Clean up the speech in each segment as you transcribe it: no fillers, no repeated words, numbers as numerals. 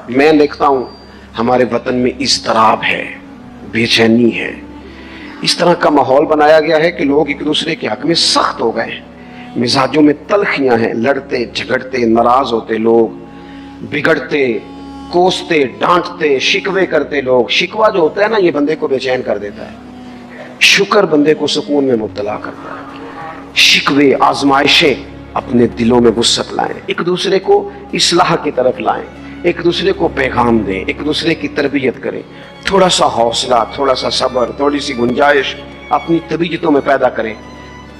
میں دیکھتا ہوں ہمارے وطن میں اضطراب ہے، بے چینی ہے، اس طرح کا ماحول بنایا گیا ہے کہ لوگ ایک دوسرے کے حق میں سخت ہو گئے ہیں، مزاجوں میں تلخیاں ہیں، لڑتے جھگڑتے ناراض ہوتے لوگ، بگڑتے کوستے ڈانٹتے شکوے کرتے لوگ۔ شکوہ جو ہوتا ہے نا، یہ بندے کو بے چین کر دیتا ہے، شکر بندے کو سکون میں مبتلا کرتا ہے۔ شکوے آزمائشیں اپنے دلوں میں وسعت لائیں، ایک دوسرے کو اصلاح کی طرف لائیں، ایک دوسرے کو پیغام دیں، ایک دوسرے کی تربیت کریں، تھوڑا سا حوصلہ، تھوڑا سا صبر، تھوڑی سی گنجائش اپنی طبیعتوں میں پیدا کریں۔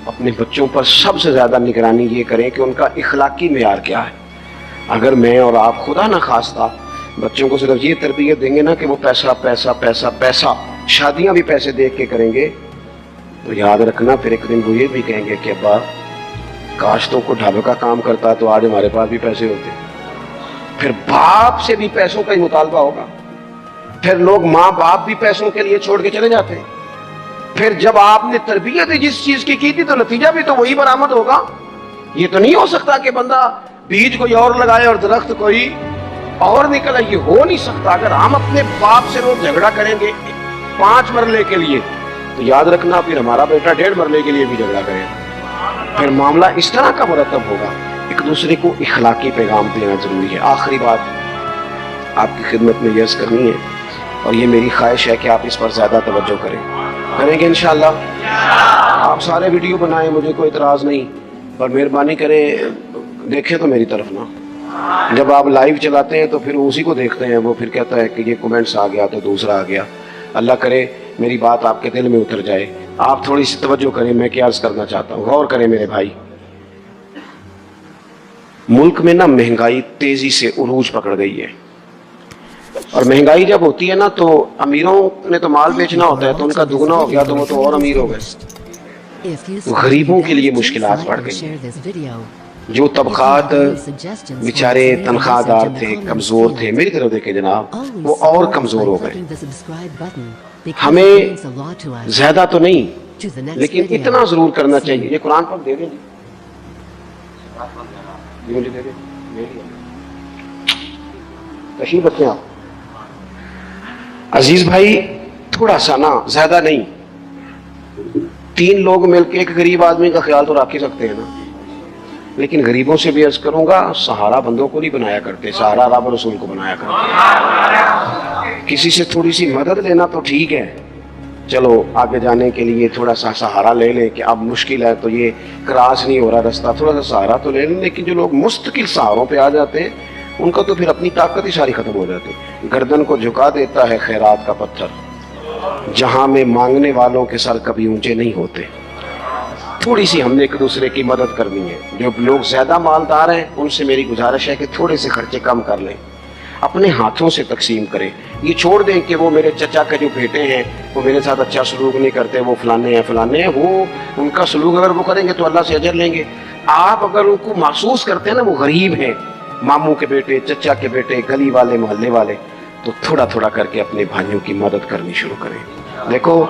اپنے بچوں پر سب سے زیادہ نگرانی یہ کریں کہ ان کا اخلاقی معیار کیا ہے۔ اگر میں اور آپ خدا نہ خواستہ بچوں کو صرف یہ تربیت دیں گے نا کہ وہ پیسہ پیسہ پیسہ پیسہ، شادیاں بھی پیسے دیکھ کے کریں گے، تو یاد رکھنا پھر ایک دن وہ یہ بھی کہیں گے کہ ابا کاش تو کو ڈھابے کا کام کرتا تو آج ہمارے پاس بھی پیسے ہوتے۔ پھر باپ سے بھی پیسوں کا ہی مطالبہ ہوگا، پھر لوگ ماں باپ بھی پیسوں کے لیے چھوڑ کے چلے جاتے ہیں۔ پھر جب آپ نے تربیت جس چیز کی تھی تو نتیجہ بھی تو وہی برآمد ہوگا۔ یہ تو نہیں ہو سکتا کہ بندہ بیج کوئی اور لگائے اور درخت کوئی اور نکلا، یہ ہو نہیں سکتا۔ اگر ہم اپنے باپ سے روز جھگڑا کریں گے 5 مرلے کے لیے تو یاد رکھنا پھر ہمارا بیٹا 1.5 مرلے کے لیے بھی جھگڑا کرے گا۔ پھر معاملہ اس طرح کا مرتب ہوگا۔ ایک دوسرے کو اخلاقی پیغام دینا ضروری ہے۔ آخری بات آپ کی خدمت میں عرض کرنی ہے، اور یہ میری خواہش ہے کہ آپ اس پر زیادہ توجہ کریں گے انشاءاللہ۔ آپ سارے ویڈیو بنائیں، مجھے کوئی اعتراض نہیں، پر مہربانی کریں دیکھیں تو میری طرف نہ۔ جب آپ لائیو چلاتے ہیں تو پھر اسی کو دیکھتے ہیں، وہ پھر کہتا ہے کہ یہ کومنٹس آ گیا تو دوسرا آ گیا۔ اللہ کرے میری بات آپ کے دل میں اتر جائے۔ آپ تھوڑی سی توجہ کریں، میں کیا عرض کرنا چاہتا ہوں، غور کریں میرے بھائی۔ ملک میں نا مہنگائی تیزی سے عروج پکڑ گئی ہے، اور مہنگائی جب ہوتی ہے نا تو امیروں نے تو مال بیچنا ہوتا ہے تو ان کا دگنا ہو گیا تو وہ تو اور امیر ہو گئے۔ غریبوں کے لیے مشکلات بڑھ گئی، جو طبقات بیچارے تنخواہ دار تھے، کمزور تھے، میری طرف دیکھیں جناب، وہ اور کمزور ہو گئے۔ ہمیں زیادہ تو نہیں لیکن اتنا ضرور کرنا چاہیے۔ یہ قرآن پاک دے دیں جی، مجھے دے دیں، تشریف رکھیں آپ۔ عزیز بھائی تھوڑا سا نا، زیادہ نہیں، 3 لوگ مل کے ایک غریب آدمی کا خیال تو رکھ ہی سکتے ہیں نا۔ لیکن غریبوں سے بھی عرض کروں گا، سہارا بندوں کو نہیں بنایا کرتے، سہارا رب رسول کو بنایا کرتے۔ کسی سے تھوڑی سی مدد لینا تو ٹھیک ہے، چلو آگے جانے کے لیے تھوڑا سا سہارا لے لیں کہ اب مشکل ہے تو یہ کراس نہیں ہو رہا رستہ، تھوڑا سا سہارا تو لے لیں۔ لیکن جو لوگ مستقل سہاروں پہ آ جاتے ہیں ان کا تو پھر اپنی طاقت ہی ساری ختم ہو جاتی ہے۔ گردن کو جھکا دیتا ہے خیرات کا پتھر، جہاں میں مانگنے والوں کے سر کبھی اونچے نہیں ہوتے۔ تھوڑی سی ہم نے ایک دوسرے کی مدد کرنی ہے۔ جو لوگ زیادہ مالدار ہیں ان سے میری گزارش ہے کہ تھوڑے سے خرچے کم کر لیں، اپنے ہاتھوں سے تقسیم کریں۔ یہ چھوڑ دیں کہ وہ میرے چچا کے جو بیٹے ہیں وہ میرے ساتھ اچھا سلوک نہیں کرتے، وہ فلانے ہیں، وہ ان کا سلوک اگر وہ کریں گے تو اللہ سے اجر لیں گے۔ آپ اگر ان کو محسوس کرتے ہیں نا وہ غریب ہیں، ماموں کے بیٹے، چچا کے بیٹے، گلی والے، محلے والے، تو تھوڑا تھوڑا کر کے اپنے بھائیوں کی مدد کرنی شروع کریں۔ دیکھو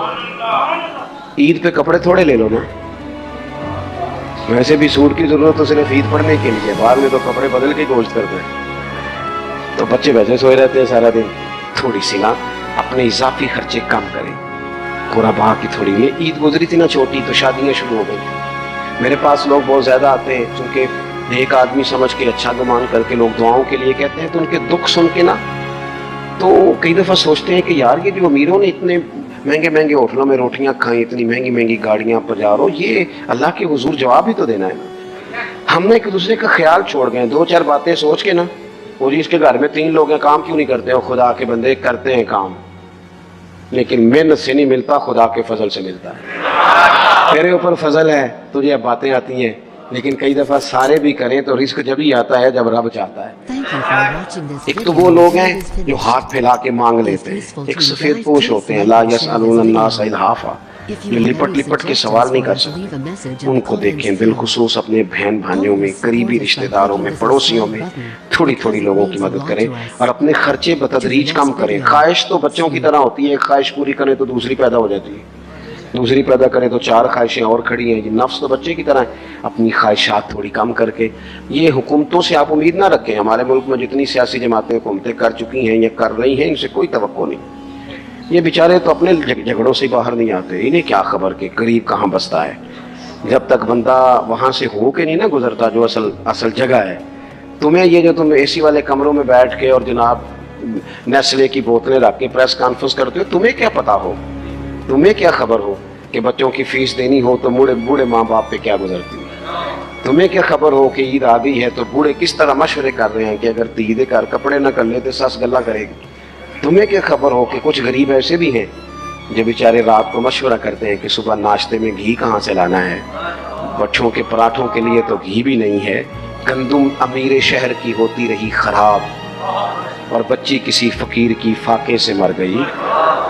عید پہ کپڑے تھوڑے لے لو نا، ویسے بھی سوٹ کی ضرورت تو صرف عید پڑھنے کے لیے، بعد میں تو کپڑے بدل کے گوشت کرتے ہیں، تو بچے ویسے سوئے رہتے ہیں سارا دن۔ تھوڑی سی نا اپنے اضافی خرچے کم کریں۔ قربا کی تھوڑی، یہ عید گزری تھی نا چھوٹی تو شادیاں شروع ہو گئی۔ میرے پاس لوگ بہت زیادہ آتے ہیں، چونکہ ایک آدمی سمجھ کے اچھا گمان کر کے لوگ دعاؤں کے لیے کہتے ہیں، تو ان کے دکھ سن کے نا تو کئی دفعہ سوچتے ہیں کہ یار یہ جو امیروں نے اتنے مہنگے مہنگے ہوٹلوں میں روٹیاں کھائیں، اتنی مہنگی مہنگی گاڑیاں پجارو، یہ اللہ کے حضور جواب ہی تو دینا ہے نا۔ ہم نے ایک دوسرے کا خیال چھوڑ گئے، 2-4 باتیں سوچ کے نا، وہ جی اس کے گھر میں 3 لوگ ہیں، کام کیوں نہیں کرتے ہو؟ خدا کے بندے کرتے ہیں کام، لیکن محنت سے نہیں ملتا، خدا کے فضل سے ملتا ہے۔ تیرے اوپر فضل ہے، تجھے اب باتیں آتی ہیں، لیکن کئی دفعہ سارے بھی کریں تو رزق جب ہی آتا ہے جب رب چاہتا ہے۔ ایک تو وہ لوگ ہیں جو ہاتھ پھیلا کے مانگ لیتے ہیں، ایک سفید پوش ہوتے ہیں، لا یسألون الناس الحافا، جو لپٹ لپٹ کے سوال نہیں کر سکتے۔ ان کو دیکھیں، بالخصوص اپنے بہن بھائیوں میں، قریبی رشتہ داروں میں، پڑوسیوں میں تھوڑی تھوڑی لوگوں کی مدد کریں، اور اپنے خرچے بتدریج کم کریں۔ خواہش تو بچوں کی طرح ہوتی ہے، ایک خواہش پوری کریں تو دوسری پیدا ہو جاتی ہے۔ دوسری پیدا کریں تو 4 خواہشیں اور کھڑی ہیں. یہ نفس تو بچے کی طرح ہے. اپنی خواہشات تھوڑی کم کر کے, یہ حکومتوں سے آپ امید نہ رکھیں. ہمارے ملک میں جتنی سیاسی جماعتیں حکومتیں کر چکی ہیں یا کر رہی ہیں, ان سے کوئی توقع نہیں. یہ بیچارے تو اپنے جھگڑوں سے باہر نہیں آتے. انہیں کیا خبر کہ غریب کہاں بستا ہے. جب تک بندہ وہاں سے ہو کے نہیں نا گزرتا جو اصل جگہ ہے. تمہیں یہ جو تم اے سی والے کمروں میں بیٹھ کے اور جناب نیسلے کی بوتلیں رکھ کے پریس کانفرنس کرتے ہو, تمہیں کیا پتا ہو, تمہیں کیا خبر ہو کہ بچوں کی فیس دینی ہو تو بوڑھے ماں باپ پہ کیا گزرتی ہے. تمہیں کیا خبر ہو کہ عید آ گئی ہے تو بوڑھے کس طرح مشورے کر رہے ہیں کہ اگر عید کر کپڑے نہ کر لے تو سس گلا کرے گی. تمہیں کیا خبر ہو کہ کچھ غریب ایسے بھی ہیں جو بیچارے رات کو مشورہ کرتے ہیں کہ صبح ناشتے میں گھی کہاں سے لانا ہے. بچوں کے پراٹھوں کے لیے تو گھی بھی نہیں ہے. گندم امیر شہر کی ہوتی رہی خراب, اور بچی کسی فقیر کی فاقے سے مر گئی.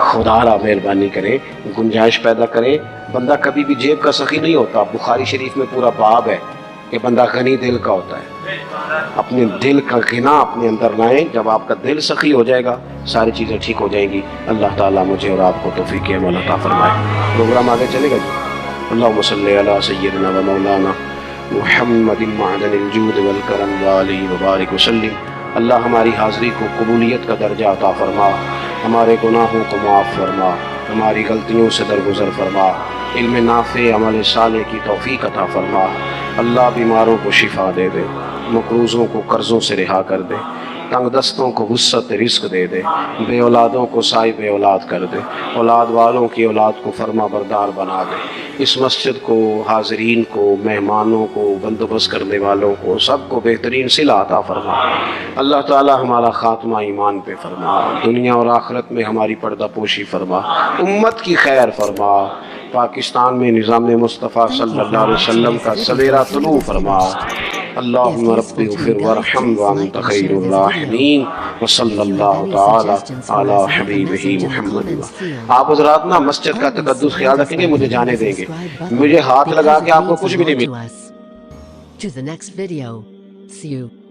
خدا را مہربانی کرے, گنجائش پیدا کرے. بندہ کبھی بھی جیب کا سخی نہیں ہوتا. بخاری شریف میں پورا باب ہے کہ بندہ غنی دل کا ہوتا ہے. اپنے دل کا غنا اپنے اندر لائیں. جب آپ کا دل سخی ہو جائے گا ساری چیزیں ٹھیک ہو جائیں گی. اللہ تعالیٰ مجھے اور آپ کو توفیق عمل عطا فرمائے. پروگرام آگے چلے گا جی. اللہم صلی علی سیدنا و مولانا محمد معدن الجود والکرم وآلہ وبارک وسلم. اللہ ہماری حاضری کو قبولیت کا درجہ عطا فرما, ہمارے گناہوں کو معاف فرما, ہماری غلطیوں سے درگزر فرما, علم نافع عمل صالح کی توفیق عطا فرما. اللہ بیماروں کو شفا دے دے, مقروضوں کو قرضوں سے رہا کر دے, تنگ دستوں کو وسعت رزق دے دے, بے اولادوں کو صاحب اولاد کر دے, اولاد والوں کی اولاد کو فرما بردار بنا دے. اس مسجد کو, حاضرین کو, مہمانوں کو, بندوبست کرنے والوں کو, سب کو بہترین صلہ عطا فرما. اللہ تعالی ہمارا خاتمہ ایمان پہ فرما, دنیا اور آخرت میں ہماری پردہ پوشی فرما, امت کی خیر فرما. پاکستان میں نظام مصطفیٰ صلی اللہ علیہ وسلم کا سویرا طلوع فرما. اللہم ربی اغفر وارحم وانت خیر الراحمین وصلی اللہ تعالی علی حبیبہ محمد. آپ حضرات نا مسجد کا تقدس خیال رکھیں گے, مجھے جانے دیں گے. مجھے ہاتھ لگا کے آپ کو کچھ بھی نہیں ملے. To the next video. See you.